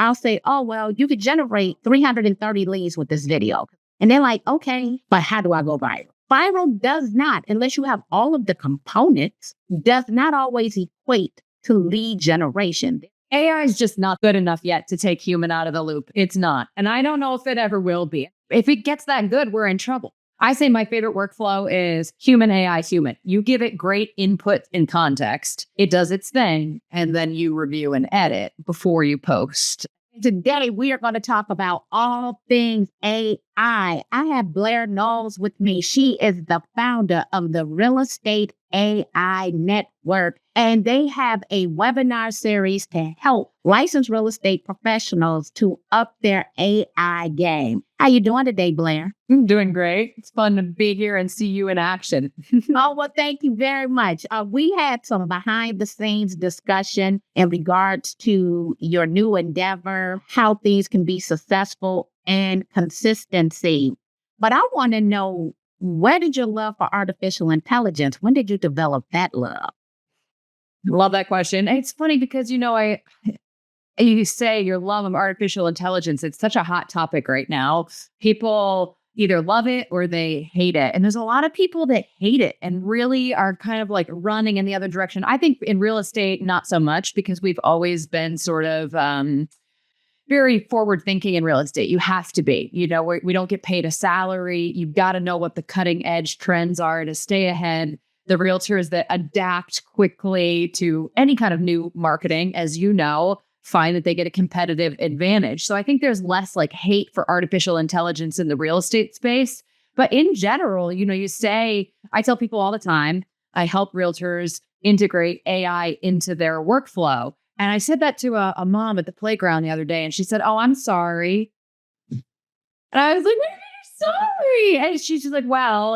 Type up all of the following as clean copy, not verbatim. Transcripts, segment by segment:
I'll say, oh, well, you could generate 330 leads with this video. And they're like, okay, but how do I go viral? Viral does not, unless you have all of the components, does not always equate to lead generation. AI is just not good enough yet to take human out of the loop. It's not. And I don't know if it ever will be. If it gets that good, we're in trouble. I say my favorite workflow is human, AI, human. You give it great input and context. It does its thing. And then you review and edit before you post. Today, we are going to talk about all things AI. I have Blair Knowles with me. She is the founder of the Real Estate AI Network, and they have a webinar series to help licensed real estate professionals to up their AI game. How you doing today, Blair? I'm doing great. It's fun to be here and see you in action. Oh, well, thank you very much. We had some behind the scenes discussion in regards to your new endeavor, how things can be successful and consistency. But I want to know, where did your love for artificial intelligence, when did you develop that love? Love that question. It's funny because, you say your love of artificial intelligence. It's such a hot topic right now. People either love it or they hate it. And there's a lot of people that hate it and really are kind of like running in the other direction. I think in real estate, not so much, because we've always been sort of very forward thinking in real estate. You have to be, we don't get paid a salary. You've got to know what the cutting edge trends are to stay ahead. The realtors that adapt quickly to any kind of new marketing, as you know, find that they get a competitive advantage. So I think there's less like hate for artificial intelligence in the real estate space. But in general, I tell people all the time, I help realtors integrate AI into their workflow. And I said that to a mom at the playground the other day, and she said, "Oh, I'm sorry." And I was like, "You're sorry." And she's just like, "Well,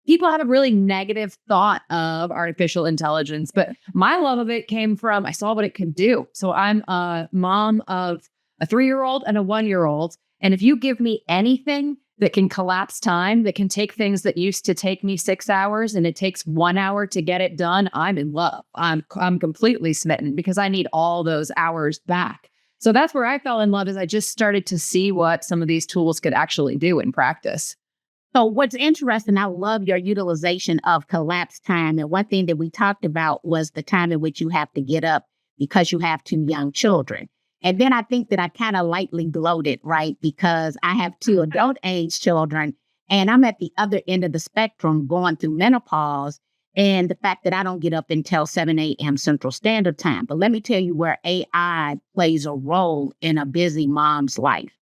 people have a really negative thought of artificial intelligence, but my love of it came from, I saw what it could do." So I'm a mom of a 3-year-old and a 1-year-old. And if you give me anything that can collapse time, that can take things that used to take me 6 hours and it takes 1 hour to get it done, I'm in love. I'm completely smitten because I need all those hours back. So that's where I fell in love, is I just started to see what some of these tools could actually do in practice. So what's interesting, I love your utilization of collapse time. And one thing that we talked about was the time in which you have to get up because you have 2 young children. And then I think that I kind of lightly gloated, right? Because I have 2 adult age children and I'm at the other end of the spectrum going through menopause, and the fact that I don't get up until 7 a.m. Central Standard Time. But let me tell you where AI plays a role in a busy mom's life.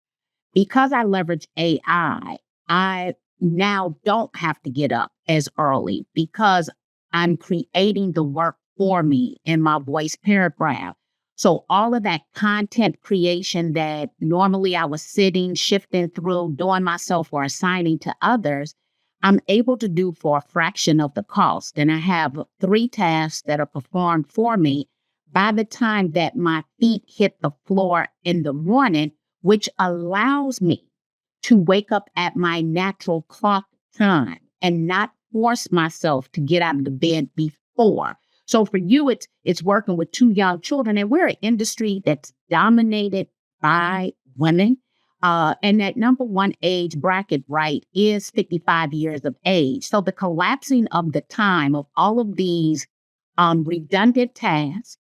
Because I leverage AI, I now don't have to get up as early because I'm creating the work for me in my voice paragraph. So all of that content creation that normally I was sitting, shifting through, doing myself or assigning to others, I'm able to do for a fraction of the cost. And I have 3 tasks that are performed for me by the time that my feet hit the floor in the morning, which allows me to wake up at my natural clock time and not force myself to get out of the bed before. So for you, it's working with 2 young children, and we're an industry that's dominated by women. And that number one age bracket, right, is 55 years of age. So the collapsing of the time of all of these redundant tasks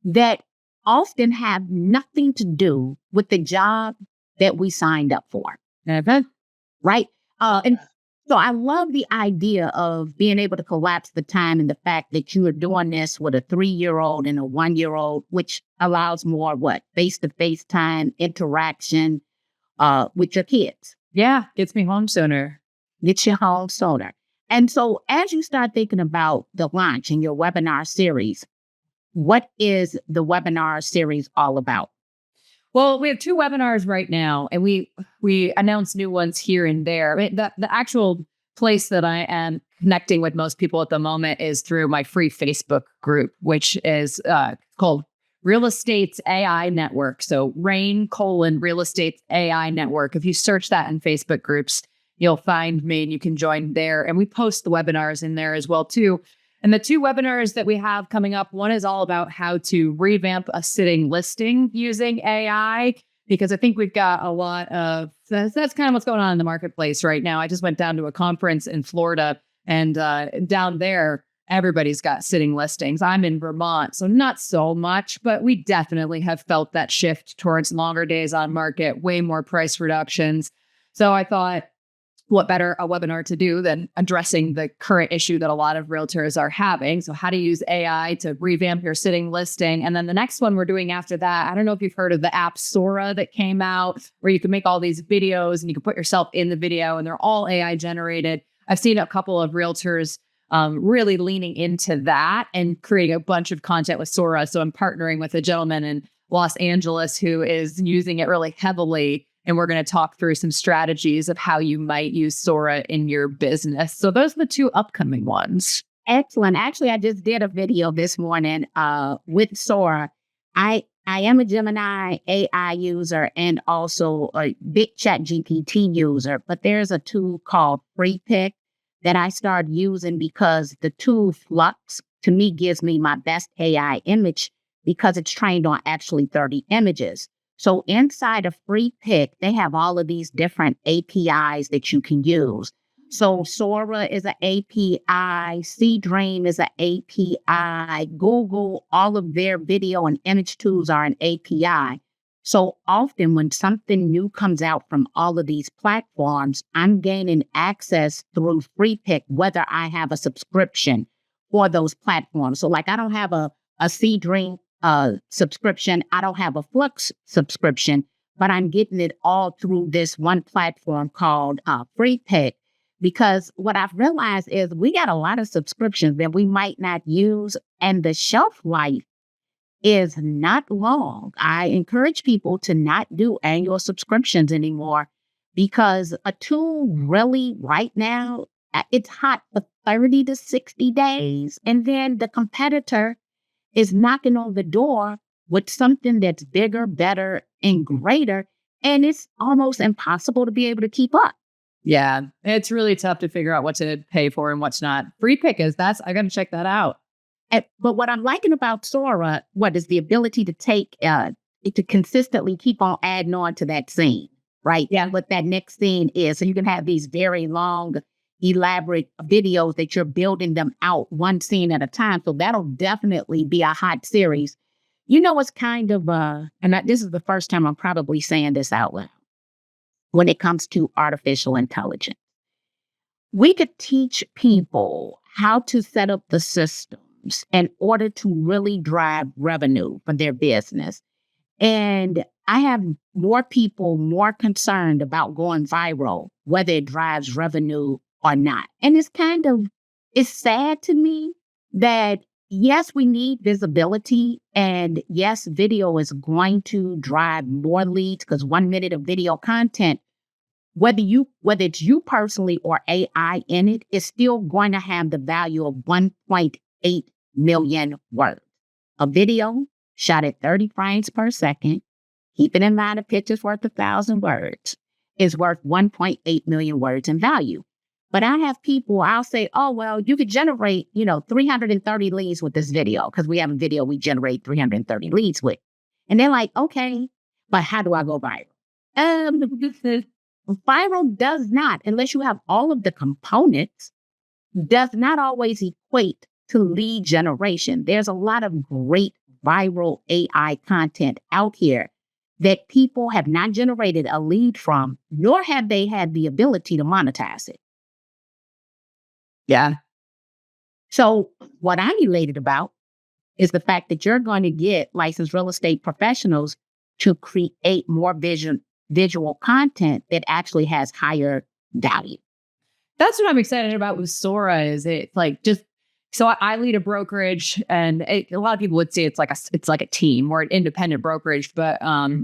that often have nothing to do with the job that we signed up for. Right? And so I love the idea of being able to collapse the time, and the fact that you are doing this with a 3-year-old and a 1-year-old, which allows more face-to-face time, interaction with your kids. Yeah, gets me home sooner. Gets you home sooner. And so as you start thinking about the launch in your webinar series, what is the webinar series all about? Well, we have 2 webinars right now, and we announce new ones here and there. I mean, the actual place that I am connecting with most people at the moment is through my free Facebook group, which is called Real Estate's AI Network. So Real Estate's AI Network. If you search that in Facebook groups, you'll find me and you can join there. And we post the webinars in there as well, too. And the two webinars that we have coming up, one is all about how to revamp a sitting listing using AI, because I think we've got a lot of that's kind of what's going on in the marketplace right now. I just went down to a conference in Florida, and down there, everybody's got sitting listings. I'm in Vermont, so not so much, but we definitely have felt that shift towards longer days on market, way more price reductions. So I thought, what better a webinar to do than addressing the current issue that a lot of realtors are having? So how to use AI to revamp your sitting listing. And then the next one we're doing after that, I don't know if you've heard of the app Sora that came out, where you can make all these videos and you can put yourself in the video and they're all AI generated. I've seen a couple of realtors really leaning into that and creating a bunch of content with Sora. So I'm partnering with a gentleman in Los Angeles who is using it really heavily. And we're going to talk through some strategies of how you might use Sora in your business. So those are the two upcoming ones. Excellent. Actually, I just did a video this morning with Sora. I am a Gemini AI user and also a big chat GPT user, but there's a tool called FreePick that I started using because the tool Flux to me gives me my best AI image because it's trained on actually 30 images. So inside of FreePick, they have all of these different APIs that you can use. So Sora is an API, Dream is an API, Google, all of their video and image tools are an API. So often when something new comes out from all of these platforms, I'm gaining access through FreePick, whether I have a subscription for those platforms. So like I don't have a Dream subscription. I don't have a Flux subscription, but I'm getting it all through this one platform called FreePick. Because what I've realized is we got a lot of subscriptions that we might not use, and the shelf life is not long. I encourage people to not do annual subscriptions anymore because a tool really right now, it's hot for 30 to 60 days. And then the competitor is knocking on the door with something that's bigger, better, and greater. And it's almost impossible to be able to keep up. Yeah, it's really tough to figure out what to pay for and what's not. FreePick I got to check that out. But what I'm liking about Sora, is the ability to take, to consistently keep on adding on to that scene, right? Yeah. What that next scene is. So you can have these very long, elaborate videos that you're building them out one scene at a time. So that'll definitely be a hot series. You know, it's kind of, this is the first time I'm probably saying this out loud when it comes to artificial intelligence. We could teach people how to set up the systems in order to really drive revenue for their business. And I have more people more concerned about going viral, whether it drives revenue or not. And it's sad to me that, yes, we need visibility. And yes, video is going to drive more leads because 1 minute of video content, whether it's you personally or AI in it, is still going to have the value of 1.8 million words. A video shot at 30 frames per second, keeping in mind a picture's worth 1,000 words, is worth 1.8 million words in value. But I have people, I'll say, oh, well, you could generate, 330 leads with this video because we have a video we generate 330 leads with. And they're like, okay, but how do I go viral? Viral does not, unless you have all of the components, does not always equate to lead generation. There's a lot of great viral AI content out here that people have not generated a lead from, nor have they had the ability to monetize it. Yeah. So what I'm elated about is the fact that you're going to get licensed real estate professionals to create more visual content that actually has higher value. That's what I'm excited about with Sora. Is it like just so I lead a brokerage, and a lot of people would say it's like a team or an independent brokerage, but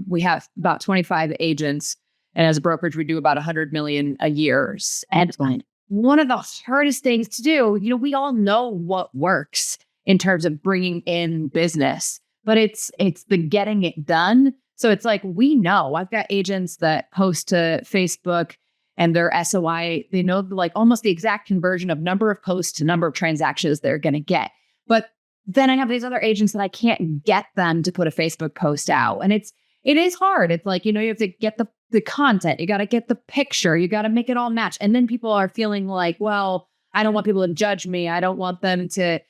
we have about 25 agents, and as a brokerage, we do about 100 million a year. Excellent. One of the hardest things to do, we all know what works in terms of bringing in business, but it's the getting it done. So it's like, we know I've got agents that post to Facebook and their SOI, they know like almost the exact conversion of number of posts to number of transactions they're going to get. But then I have these other agents that I can't get them to put a Facebook post out. And it is hard. It's like, you know, you have to get the content, you got to get the picture, you got to make it all match. And then people are feeling like, well, I don't want people to judge me. I don't want them to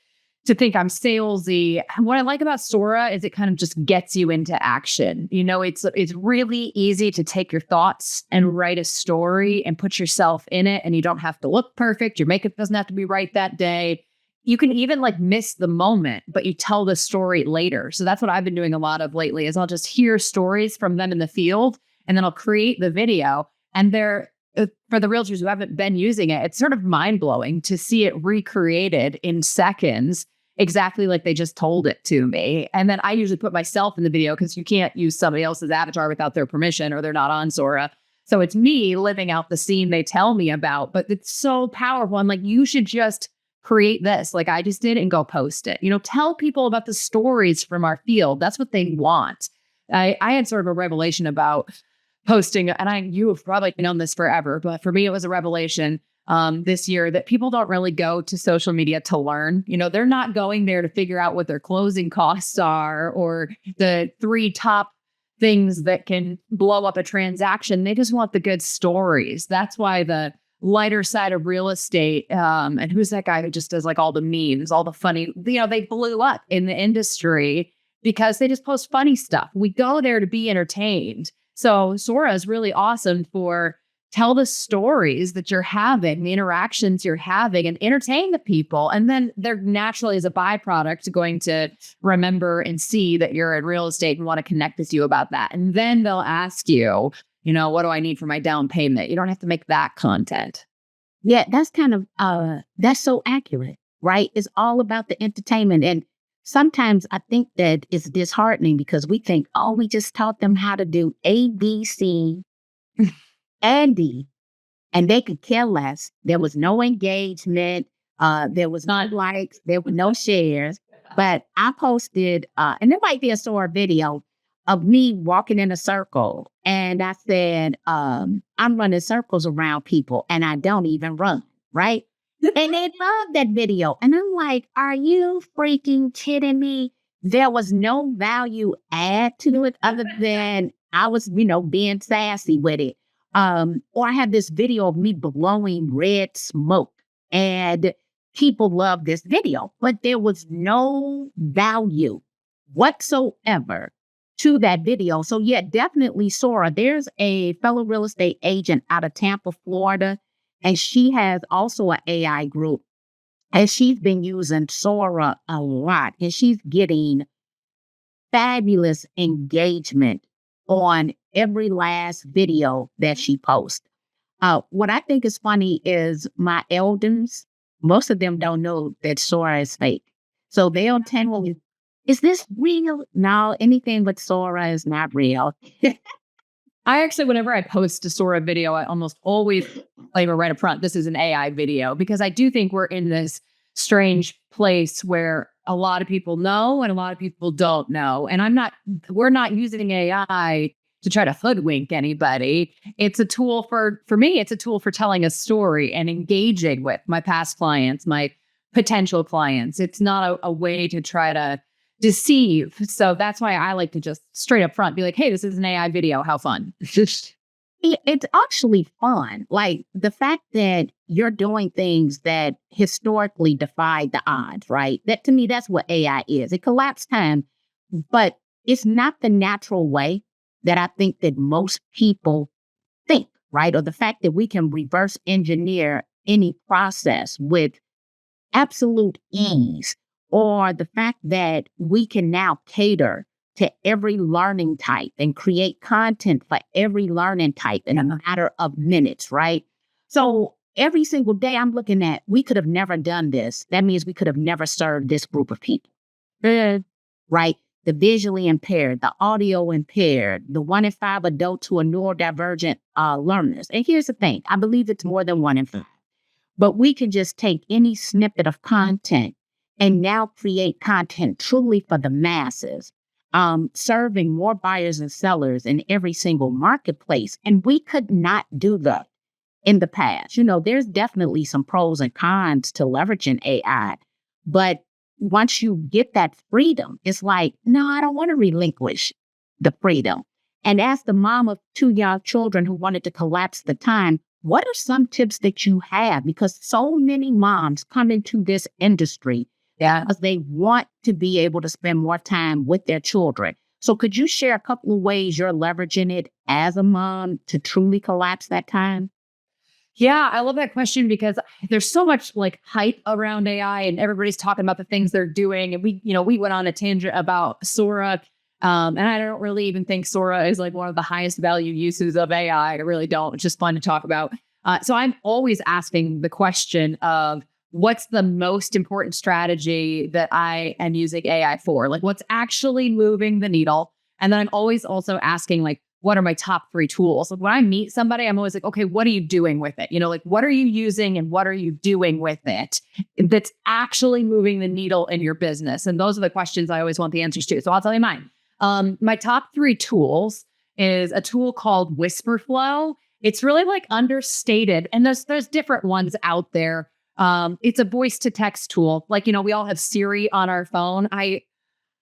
think I'm salesy. What I like about Sora is it kind of just gets you into action. You know, it's really easy to take your thoughts and write a story and put yourself in it. And you don't have to look perfect. Your makeup doesn't have to be right that day. You can even like miss the moment, but you tell the story later. So that's what I've been doing a lot of lately is I'll just hear stories from them in the field and then I'll create the video. And they're for the realtors who haven't been using it, it's sort of mind blowing to see it recreated in seconds, exactly like they just told it to me. And then I usually put myself in the video because you can't use somebody else's avatar without their permission or they're not on Sora. So it's me living out the scene they tell me about, but it's so powerful. I'm like, you should just create this like I just did and go post it. You know, tell people about the stories from our field. That's what they want. I had sort of a revelation about posting, and you have probably known this forever, but for me, it was a revelation this year that people don't really go to social media to learn. You know, they're not going there to figure out what their closing costs are or the 3 top things that can blow up a transaction. They just want the good stories. That's why the lighter side of real estate, and who's that guy who just does like all the memes, all the funny, you know, they blew up in the industry because they just post funny stuff. We go there to be entertained. So Sora is really awesome for tell the stories that you're having, the interactions you're having, and entertain the people. And then they're naturally, as a byproduct, going to remember and see that you're in real estate and want to connect with you about that. And then they'll ask you, you know, what do I need for my down payment? You don't have to make that content. Yeah, that's kind of, that's so accurate, right? It's all about the entertainment. And sometimes I think that it's disheartening because we think, oh, we just taught them how to do A, B, C, and D, and they could care less. There was no engagement. There was not likes. There were no shares. But I posted, and there might be a Sora video of me walking in a circle. And I said, I'm running circles around people and I don't even run, right? And they love that video. And I'm like, are you freaking kidding me? There was no value add to it other than I was, you know, being sassy with it. Or I had this video of me blowing red smoke and people loved this video, but there was no value whatsoever to that video. So yeah, definitely Sora. There's a fellow real estate agent out of Tampa, Florida, and she has also an AI group. And she's been using Sora a lot. And she's getting fabulous engagement on every last video that she posts. What I think is funny is my elders, most of them don't know that Sora is fake. So they'll tell me, is this real? No, anything but Sora is not real. I actually, whenever I post a Sora video, I almost always label right up front, this is an AI video, because I do think we're in this strange place where a lot of people know and a lot of people don't know. And we're not using AI to try to hoodwink anybody. It's a tool for me, it's a tool for telling a story and engaging with my past clients, my potential clients. It's not a way to try to deceive. So that's why I like to just straight up front be like, hey, this is an AI video. How fun. It's actually fun. Like the fact that you're doing things that historically defied the odds, right? That to me, that's what AI is. It collapsed time, but it's not the natural way that I think that most people think, right? Or the fact that we can reverse engineer any process with absolute ease, or the fact that we can now cater to every learning type and create content for every learning type in a matter of minutes, right? So every single day I'm looking at, we could have never done this. That means we could have never served this group of people, right? The visually impaired, the audio impaired, the 1 in 5 adults who are neurodivergent learners. And here's the thing, I believe it's more than 1 in 5. But we can just take any snippet of content and now create content truly for the masses, serving more buyers and sellers in every single marketplace. And we could not do that in the past. You know, there's definitely some pros and cons to leveraging AI, but once you get that freedom, it's like, no, I don't want to relinquish the freedom. And as the mom of two young children who wanted to collapse the time, what are some tips that you have? Because so many moms come into this industry because they want to be able to spend more time with their children. So could you share a couple of ways you're leveraging it as a mom to truly collapse that time? Yeah, I love that question because there's so much like hype around AI and everybody's talking about the things they're doing. And we went on a tangent about Sora. And I don't really even think Sora is like one of the highest value uses of AI. I really don't. It's just fun to talk about. So I'm always asking the question of what's the most important strategy that I am using AI for? Like what's actually moving the needle? And then I'm always also asking like, what are my top 3 tools? Like when I meet somebody, I'm always like, okay, what are you doing with it? You know, like what are you using and what are you doing with it that's actually moving the needle in your business? And those are the questions I always want the answers to. So I'll tell you mine. My top 3 tools is a tool called Whisperflow. It's really like understated. And there's different ones out there. It's a voice to text tool. Like, we all have Siri on our phone. I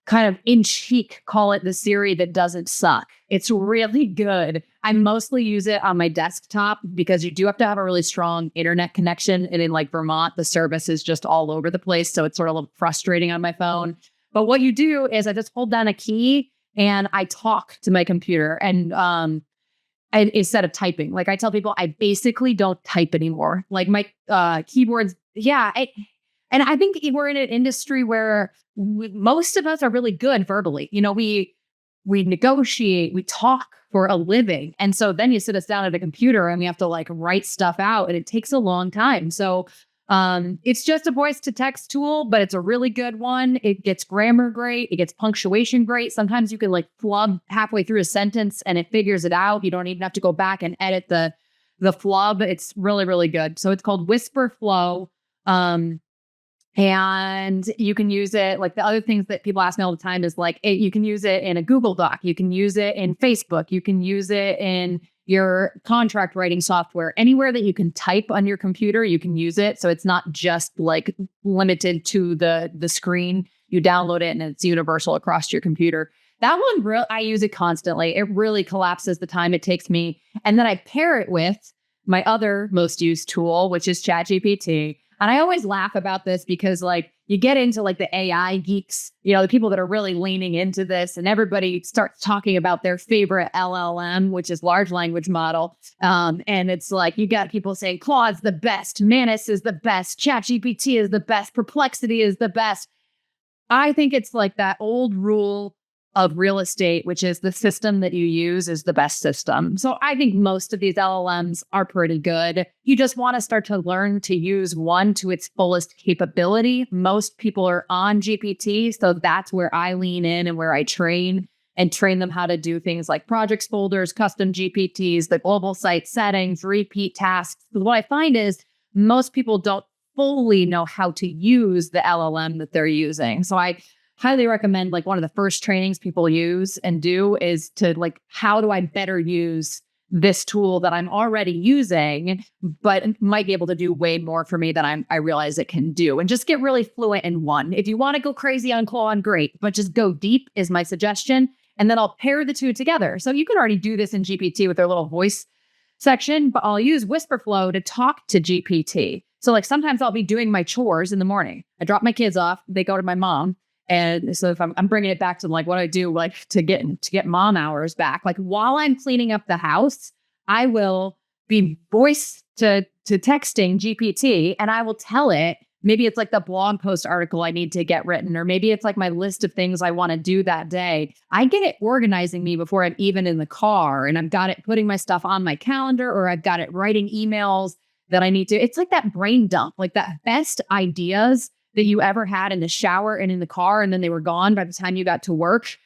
kind of in cheek call it the Siri that doesn't suck. It's really good. I mostly use it on my desktop because you do have to have a really strong internet connection. And in like Vermont, the service is just all over the place. So it's sort of a little frustrating on my phone. But what you do is I just hold down a key and I talk to my computer and instead of typing. Like I tell people, I basically don't type anymore. Like my keyboards, and I think we're in an industry where most of us are really good verbally. We negotiate, we talk for a living. And so then you sit us down at a computer and we have to like write stuff out and it takes a long time. So it's just a voice to text tool, but it's a really good one. It gets grammar great. It gets punctuation great. Sometimes you can like flub halfway through a sentence and it figures it out. You don't even have to go back and edit the flub. It's really, really good. So it's called Whisperflow. And you can use it, like the other things that people ask me all the time is like, you can use it in a Google Doc. You can use it in Facebook. You can use it in your contract writing software. Anywhere that you can type on your computer, you can use it. So it's not just like limited to the screen. You download it and it's universal across your computer. That one, I use it constantly. It really collapses the time it takes me. And then I pair it with my other most used tool, which is ChatGPT. And I always laugh about this because like you get into like the AI geeks, the people that are really leaning into this and everybody starts talking about their favorite LLM, which is large language model. And it's like, you got people saying Claude's the best, Manus is the best, ChatGPT is the best, Perplexity is the best. I think it's like that old rule of real estate, which is the system that you use is the best system. So I think most of these LLMs are pretty good. You just want to start to learn to use one to its fullest capability. Most people are on GPT, so that's where I lean in and where I train them how to do things like projects folders, custom GPTs, the global site settings, repeat tasks. What I find is most people don't fully know how to use the LLM that they're using. So I highly recommend like one of the first trainings people use and do is to like, how do I better use this tool that I'm already using, but might be able to do way more for me than I realize it can do, and just get really fluent in one. If you want to go crazy on Claude, great, but just go deep is my suggestion. And then I'll pair the two together. So you can already do this in GPT with their little voice section, but I'll use Whisperflow to talk to GPT. So like sometimes I'll be doing my chores in the morning. I drop my kids off, they go to my mom. And so if I'm bringing it back to like what I do, like to get mom hours back, like while I'm cleaning up the house, I will be voice to texting GPT and I will tell it, maybe it's like the blog post article I need to get written, or maybe it's like my list of things I want to do that day. I get it organizing me before I'm even in the car, and I've got it putting my stuff on my calendar, or I've got it writing emails that I need to. It's like that brain dump, like that best ideas that you ever had in the shower and in the car, and then they were gone by the time you got to work.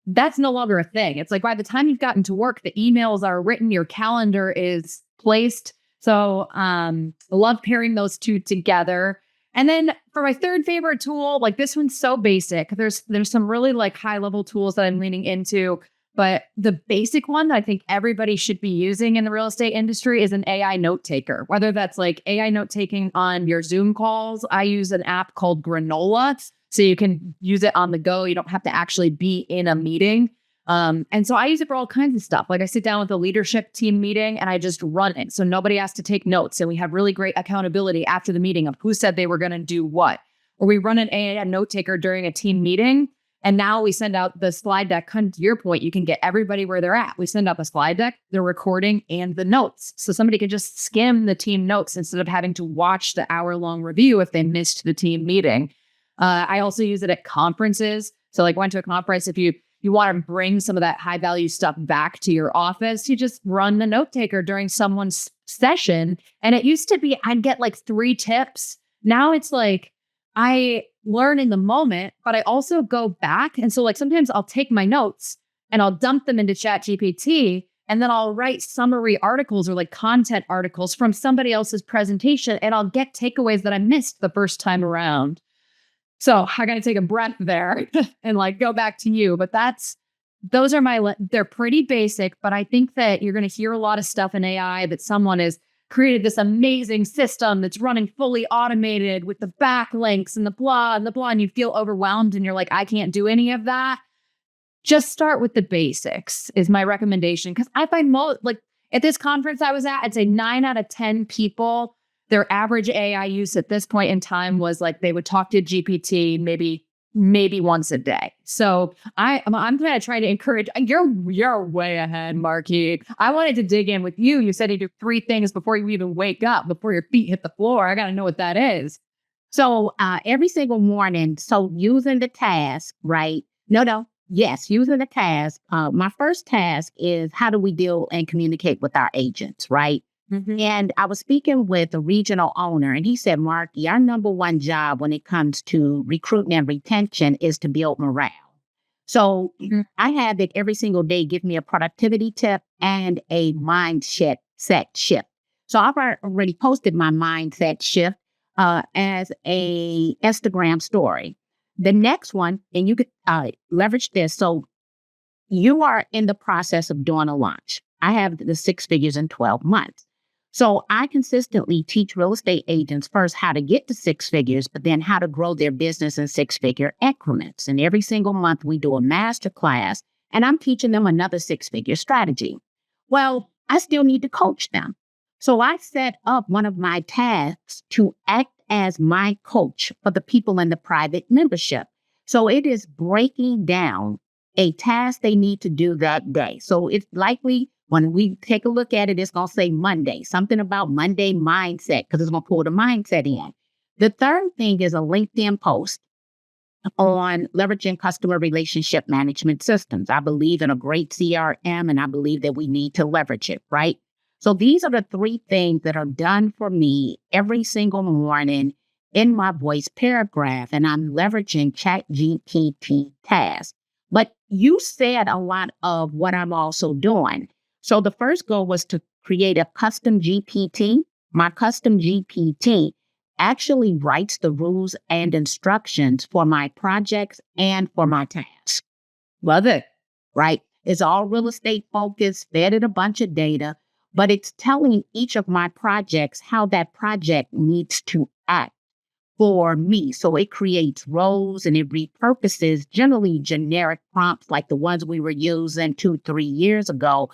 That's no longer a thing. It's like by the time you've gotten to work, the emails are written, your calendar is placed. So I love pairing those two together. And then for my third favorite tool, like this one's so basic. There's some really like high level tools that I'm leaning into. But the basic one that I think everybody should be using in the real estate industry is an AI note taker, whether that's like AI note taking on your Zoom calls. I use an app called Granola, so you can use it on the go. You don't have to actually be in a meeting. And so I use it for all kinds of stuff. Like I sit down with a leadership team meeting and I just run it. So nobody has to take notes. And we have really great accountability after the meeting of who said they were going to do what. Or we run an AI note taker during a team meeting. And now we send out the slide deck. To your point, you can get everybody where they're at. We send out the slide deck, the recording, and the notes. So somebody can just skim the team notes instead of having to watch the hour-long review if they missed the team meeting. I also use it at conferences. So like went to a conference, if you want to bring some of that high value stuff back to your office, you just run the note taker during someone's session. And it used to be, I'd get like 3 tips. Now it's like, I learn in the moment, but I also go back. And so like sometimes I'll take my notes and I'll dump them into ChatGPT, and then I'll write summary articles or like content articles from somebody else's presentation, and I'll get takeaways that I missed the first time around. So I got to take a breath there and like go back to you. But those are they're pretty basic, but I think that you're going to hear a lot of stuff in AI that someone has created this amazing system that's running fully automated with the backlinks and the blah, and you feel overwhelmed and you're like, I can't do any of that. Just start with the basics is my recommendation. Because I find like at this conference I was at, I'd say 9 out of 10 people, their average AI use at this point in time was like they would talk to GPT maybe once a day. So I'm going to try to encourage. You're way ahead, Marquis. I wanted to dig in with you. You said you do 3 things before you even wake up, before your feet hit the floor. I got to know what that is. So every single morning, so using the task, right? Yes, using the task. My first task is how do we deal and communicate with our agents, right? Mm-hmm. And I was speaking with a regional owner, and he said, Marky, our number one job when it comes to recruitment and retention is to build morale. So I have it every single day give me a productivity tip and a mindset shift. So I've already posted my mindset shift as a Instagram story. The next one, and you could leverage this. So you are in the process of doing a launch. I have the 6 figures in 12 months. So I consistently teach real estate agents first how to get to 6 figures, but then how to grow their business in 6-figure increments. And every single month we do a master class, and I'm teaching them another 6-figure strategy. Well, I still need to coach them. So I set up one of my tasks to act as my coach for the people in the private membership. So it is breaking down a task they need to do that day. So it's likely when we take a look at it, it's going to say Monday, something about Monday mindset, because it's going to pull the mindset in. The third thing is a LinkedIn post on leveraging customer relationship management systems. I believe in a great CRM, and I believe that we need to leverage it, right? So these are the 3 things that are done for me every single morning in my voice paragraph, and I'm leveraging ChatGPT tasks. But you said a lot of what I'm also doing. So the first goal was to create a custom GPT. My custom GPT actually writes the rules and instructions for my projects and for my tasks. Love it. Right? It's all real estate focused, fed it a bunch of data, but it's telling each of my projects how that project needs to act for me. So it creates roles and it repurposes generally generic prompts like the ones we were using 2-3 years ago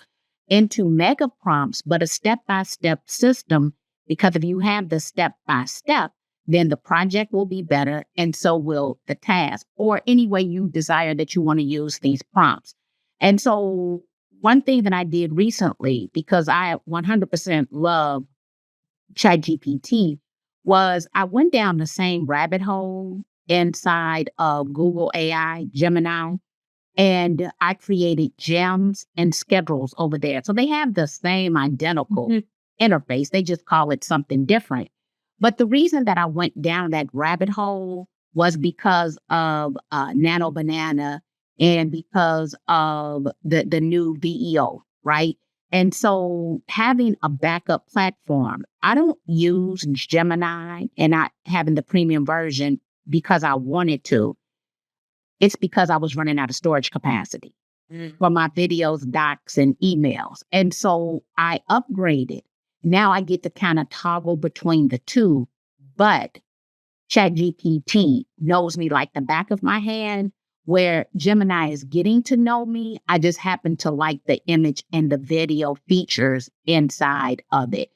into mega prompts, but a step-by-step system, because if you have the step-by-step, then the project will be better and so will the task, or any way you desire that you want to use these prompts. And so one thing that I did recently, because I 100% love ChatGPT, was I went down the same rabbit hole inside of Google AI, Gemini, and I created gems and schedules over there. So they have the same identical interface. They just call it something different. But the reason that I went down that rabbit hole was because of Nano Banana and because of the new VEO, right? And so having a backup platform, I don't use Gemini and not having the premium version because I wanted to. It's because I was running out of storage capacity. for my videos, docs, and emails. And so I upgraded. Now I get to kind of toggle between the two, but ChatGPT knows me like the back of my hand, where Gemini is getting to know me. I just happen to like the image and the video features inside of it.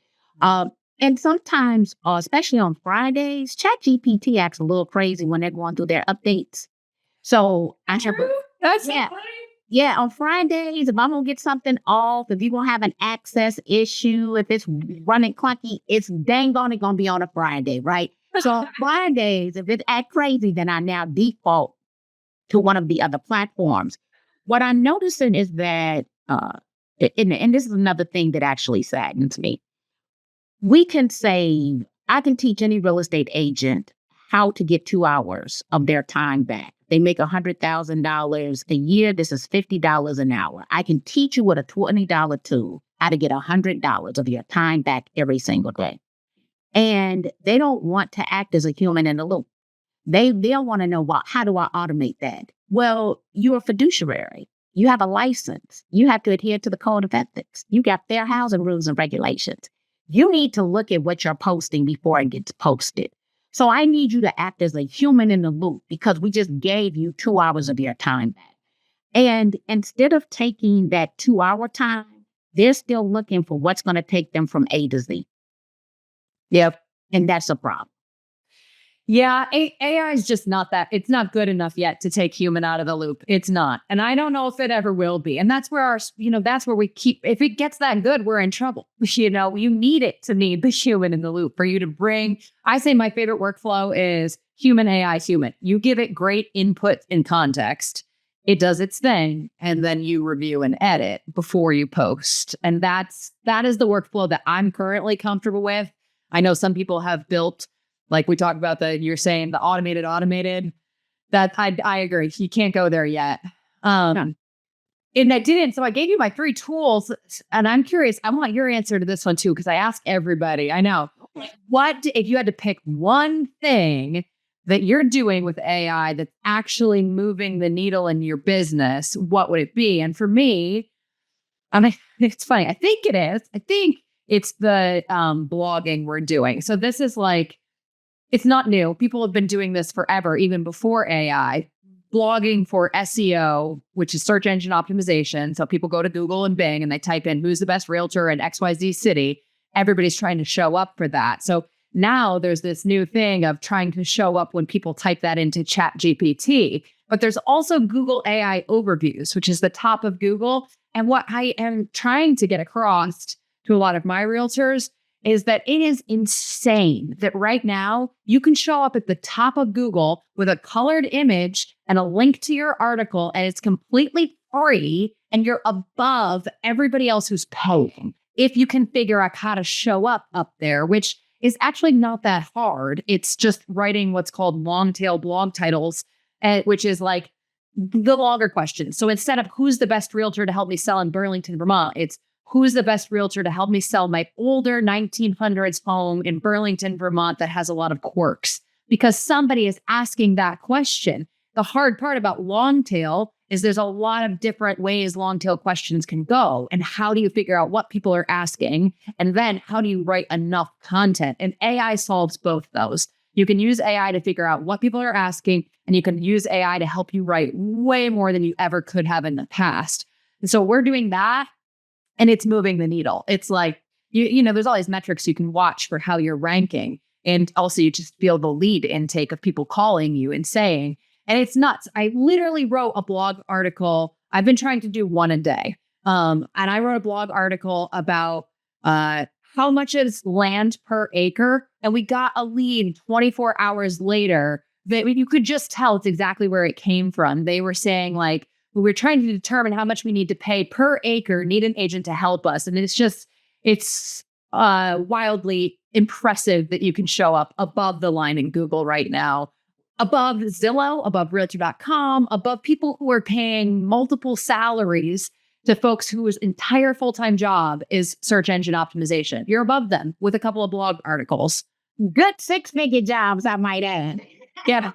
And sometimes, especially on Fridays, ChatGPT acts a little crazy when they're going through their updates. So I have, That's yeah, funny. yeah, on Fridays, if I'm gonna get something off, if you're gonna have an access issue, if it's running clunky, it's dang on it gonna be on a Friday, right? So on Fridays, if it act crazy, then I now default to one of the other platforms. What I'm noticing is that, and this is another thing that actually saddens me. I can teach any real estate agent how to get 2 hours of their time back. They make $100,000 a year. This is $50 an hour. I can teach you with a $20 tool how to get $100 of your time back every single day. And they don't want to act as a human in the loop. They'll want to know, well, how do I automate that? Well, you're a fiduciary. You have a license. You have to adhere to the code of ethics. You got fair housing rules and regulations. You need to look at what you're posting before it gets posted. So I need you to act as a human in the loop, because we just gave you 2 hours of your time back. And instead of taking that 2-hour time, they're still looking for what's going to take them from A to Z. Yep. And that's a problem. Yeah, AI is just not that. It's not good enough yet to take human out of the loop. It's not. And I don't know if it ever will be. And that's where that's where we keep, if it gets that good, we're in trouble. You need it to need the human in the loop for you to bring. I say my favorite workflow is human, AI, human. You give it great input and context. It does its thing. And then you review and edit before you post. And that is the workflow that I'm currently comfortable with. I know some people have built, like we talked about you're saying the automated, that I agree. You can't go there yet. And I didn't. So I gave you my 3 tools, and I'm curious. I want your answer to this one too, because I ask everybody. I know. What if you had to pick one thing that you're doing with AI that's actually moving the needle in your business? What would it be? And for me, it's funny. I think it is. I think it's the blogging we're doing. So this is like, it's not new. People have been doing this forever, even before AI. Blogging for SEO, which is search engine optimization. So people go to Google and Bing and they type in who's the best realtor in XYZ city. Everybody's trying to show up for that. So now there's this new thing of trying to show up when people type that into ChatGPT. But there's also Google AI overviews, which is the top of Google. And what I am trying to get across to a lot of my realtors is that it is insane that right now you can show up at the top of Google with a colored image and a link to your article, and it's completely free, and you're above everybody else who's paying. If you can figure out how to show up there, which is actually not that hard. It's just writing what's called long tail blog titles, which is like the longer questions. So instead of who's the best realtor to help me sell in Burlington, Vermont, it's who's the best realtor to help me sell my older 1900s home in Burlington, Vermont that has a lot of quirks? Because somebody is asking that question. The hard part about long tail is there's a lot of different ways long tail questions can go. And how do you figure out what people are asking? And then how do you write enough content? And AI solves both those. You can use AI to figure out what people are asking, and you can use AI to help you write way more than you ever could have in the past. And so we're doing that. And it's moving the needle. It's like, there's all these metrics you can watch for how you're ranking. And also you just feel the lead intake of people calling you and saying, and it's nuts. I literally wrote a blog article. I've been trying to do one a day. And I wrote a blog article about how much is land per acre. And we got a lead 24 hours later that you could just tell it's exactly where it came from. They were saying like, we're trying to determine how much we need to pay per acre, need an agent to help us. And it's wildly impressive that you can show up above the line in Google right now, above Zillow, above Realtor.com, above people who are paying multiple salaries to folks whose entire full-time job is search engine optimization. You're above them with a couple of blog articles. Good 6-figure jobs, I might add. Yeah.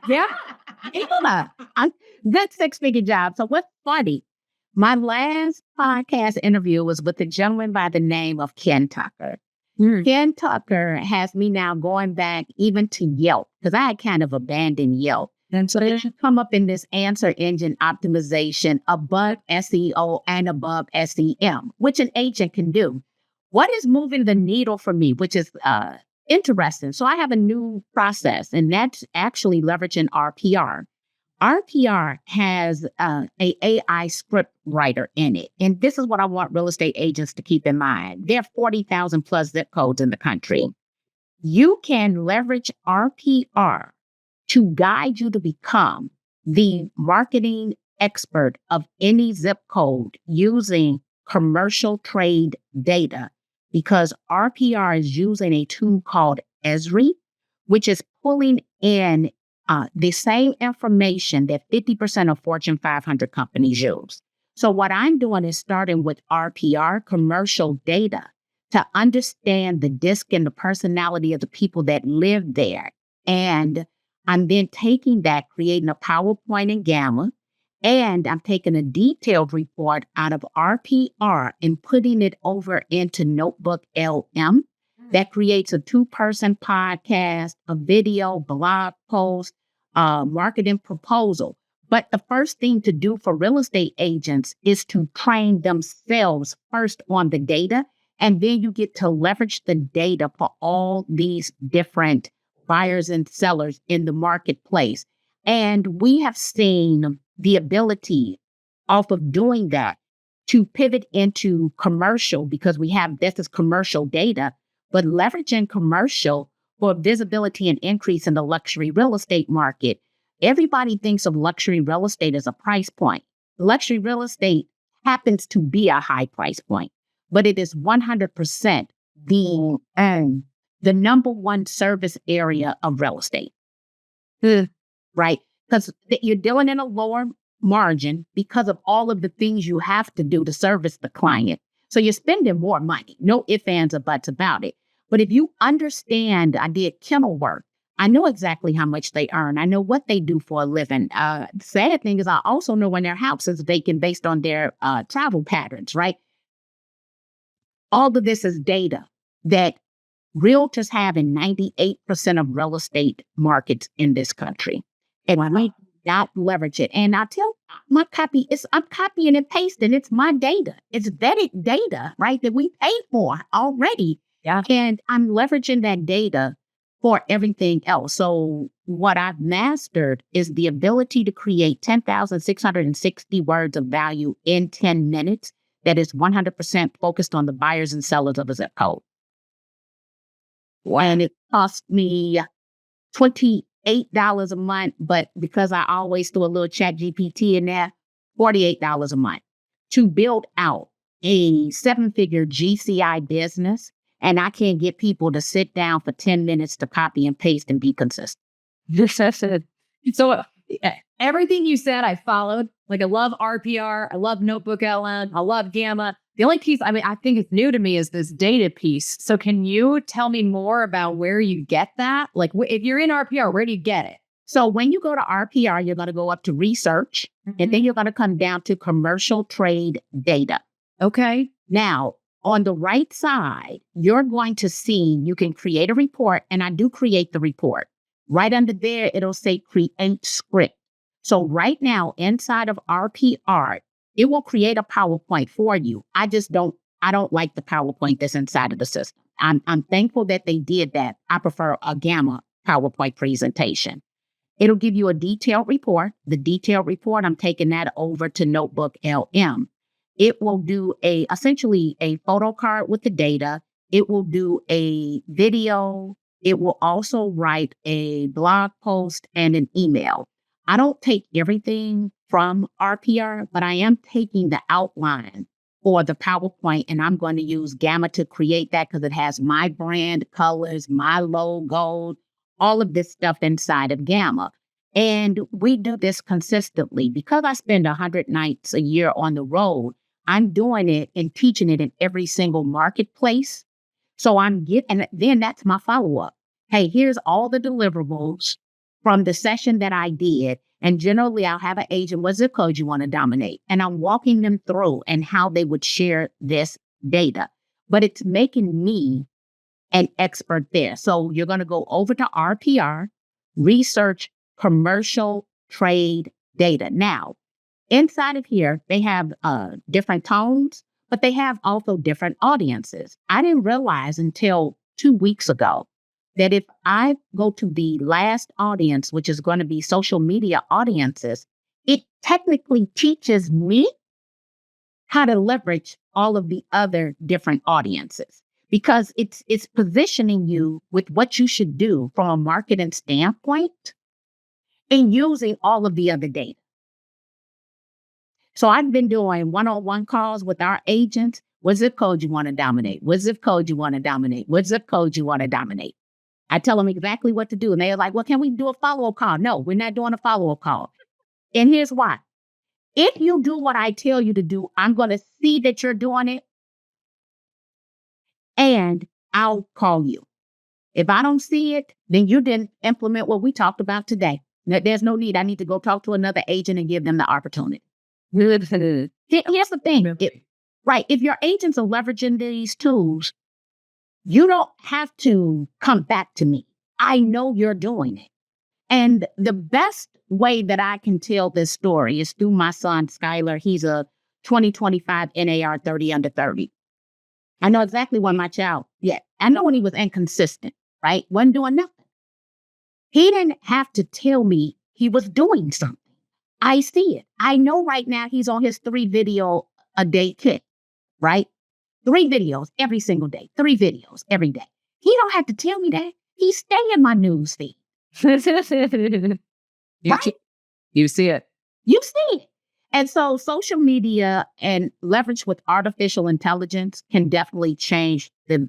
Good 6-figure jobs. So what's funny? My last podcast interview was with a gentleman by the name of Ken Tucker. Ken Tucker has me now going back even to Yelp because I had kind of abandoned Yelp. And so they should come up in this answer engine optimization above SEO and above SEM, which an agent can do. What is moving the needle for me, which is interesting. So I have a new process, and that's actually leveraging RPR. RPR has a AI script writer in it. And this is what I want real estate agents to keep in mind. There are 40,000 plus zip codes in the country. You can leverage RPR to guide you to become the marketing expert of any zip code using commercial trade data because RPR is using a tool called Esri, which is pulling in the same information that 50% of Fortune 500 companies use. So what I'm doing is starting with RPR, commercial data, to understand the disc and the personality of the people that live there. And I'm then taking that, creating a PowerPoint in Gamma, and I'm taking a detailed report out of RPR and putting it over into Notebook LM. That creates a 2-person podcast, a video, blog post, marketing proposal. But the first thing to do for real estate agents is to train themselves first on the data. And then you get to leverage the data for all these different buyers and sellers in the marketplace. And we have seen the ability off of doing that to pivot into commercial because we have this as commercial data, but leveraging commercial for visibility and increase in the luxury real estate market. Everybody thinks of luxury real estate as a price point. Luxury real estate happens to be a high price point, but it is 100% the number one service area of real estate, right? Because you're dealing in a lower margin because of all of the things you have to do to service the client. So you're spending more money. No ifs, ands, or buts about it. But if you understand, I did kennel work. I know exactly how much they earn. I know what they do for a living. The sad thing is I also know when their house is vacant based on their travel patterns, right? All of this is data that realtors have in 98% of real estate markets in this country. And I might not leverage it. And I tell my copy, I'm copying and pasting. It's my data. It's vetted data, right? That we paid for already. Yeah. And I'm leveraging that data for everything else. So what I've mastered is the ability to create 10,660 words of value in 10 minutes that is 100% focused on the buyers and sellers of a zip code. And it cost me $28 a month, but because I always throw a little chat GPT in there, $48 a month to build out a 7-figure GCI business. And I can't get people to sit down for 10 minutes to copy and paste and be consistent. So everything you said, I followed. Like I love RPR. I love Notebook LM. I love Gamma. The only piece, I think it's new to me is this data piece. So can you tell me more about where you get that? Like if you're in RPR, where do you get it? So when you go to RPR, you're going to go up to research, and then you're going to come down to commercial trade data. Okay. Now, on the right side, you're going to see you can create a report, and I do create the report. Right under there, it'll say create script. So right now, inside of RPR, it will create a PowerPoint for you. I don't like the PowerPoint that's inside of the system. I'm thankful that they did that. I prefer a Gamma PowerPoint presentation. It'll give you a detailed report. The detailed report, I'm taking that over to Notebook LM. It will do essentially a photo card with the data. It will do a video. It will also write a blog post and an email. I don't take everything from RPR, but I am taking the outline for the PowerPoint, and I'm going to use Gamma to create that because it has my brand colors, my logo, all of this stuff inside of Gamma. And we do this consistently. Because I spend 100 nights a year on the road, I'm doing it and teaching it in every single marketplace. So and then that's my follow-up. Hey, here's all the deliverables from the session that I did. And generally, I'll have an agent, what zip code you want to dominate? And I'm walking them through and how they would share this data. But it's making me an expert there. So you're going to go over to RPR, research commercial trade data. Now, inside of here, they have different tones, but they have also different audiences. I didn't realize until 2 weeks ago that if I go to the last audience, which is going to be social media audiences, it technically teaches me how to leverage all of the other different audiences because it's positioning you with what you should do from a marketing standpoint and using all of the other data. So I've been doing one-on-one calls with our agents. What zip code you want to dominate? What zip code you want to dominate? What zip code you want to dominate? I tell them exactly what to do. And they're like, well, can we do a follow-up call? No, we're not doing a follow-up call. And here's why. If you do what I tell you to do, I'm going to see that you're doing it and I'll call you. If I don't see it, then you didn't implement what we talked about today. There's no need. I need to go talk to another agent and give them the opportunity. Here's the thing. Right. If your agents are leveraging these tools, you don't have to come back to me. I know you're doing it. And the best way that I can tell this story is through my son, Skylar. He's a 2025 NAR 30 under 30. I know exactly when my child, I know when he was inconsistent, right? Wasn't doing nothing. He didn't have to tell me he was doing something. I see it. I know right now he's on his 3 video a day kick, right? 3 videos every single day, 3 videos every day. He don't have to tell me that. He stay in my news feed. You Right? You see it. You see it. And so social media and leverage with artificial intelligence can definitely change the,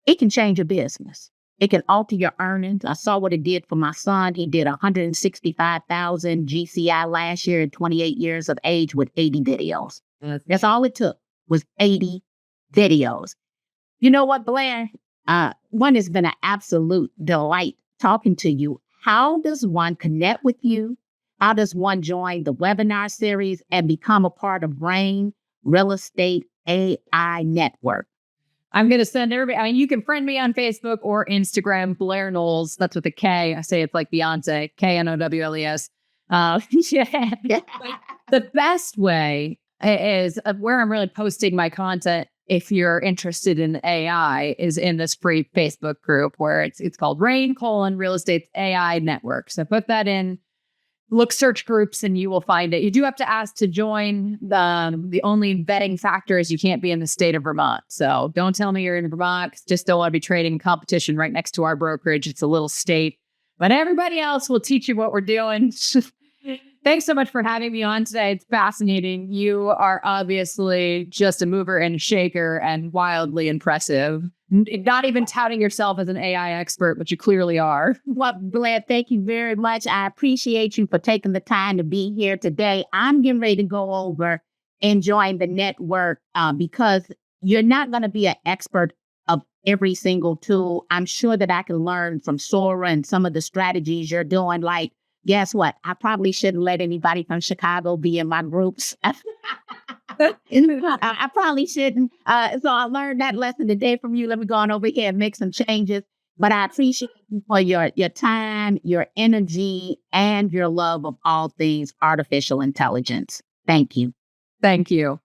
it can change your business. It can alter your earnings. I saw what it did for my son. He did 165,000 GCI last year at 28 years of age with 80 videos. That's all it took was 80 videos. You know what, Blair? One has been an absolute delight talking to you. How does one connect with you? How does one join the webinar series and become a part of RAIN Real Estate AI Network? I'm going to send everybody. I mean, you can friend me on Facebook or Instagram, Blair Knowles. That's with a K. I say it's like Beyonce, Knowles. Yeah. The best way is where I'm really posting my content. If you're interested in AI, is in this free Facebook group where it's called RAIN Real Estate's AI Network. So put that in. Look, search groups, and you will find it. You do have to ask to join. The only vetting factor is you can't be in the state of Vermont. So don't tell me you're in Vermont. Just don't want to be trading competition right next to our brokerage. It's a little state. But everybody else will teach you what we're doing. Thanks so much for having me on today. It's fascinating. You are obviously just a mover and a shaker and wildly impressive. Not even touting yourself as an AI expert, but you clearly are. Well, Blair, thank you very much. I appreciate you for taking the time to be here today. I'm getting ready to go over and join the network because you're not going to be an expert of every single tool. I'm sure that I can learn from Sora and some of the strategies you're doing. Like, guess what? I probably shouldn't let anybody from Chicago be in my groups. I probably shouldn't. So I learned that lesson today from you. Let me go on over here and make some changes. But I appreciate you for your time, your energy, and your love of all things artificial intelligence. Thank you. Thank you.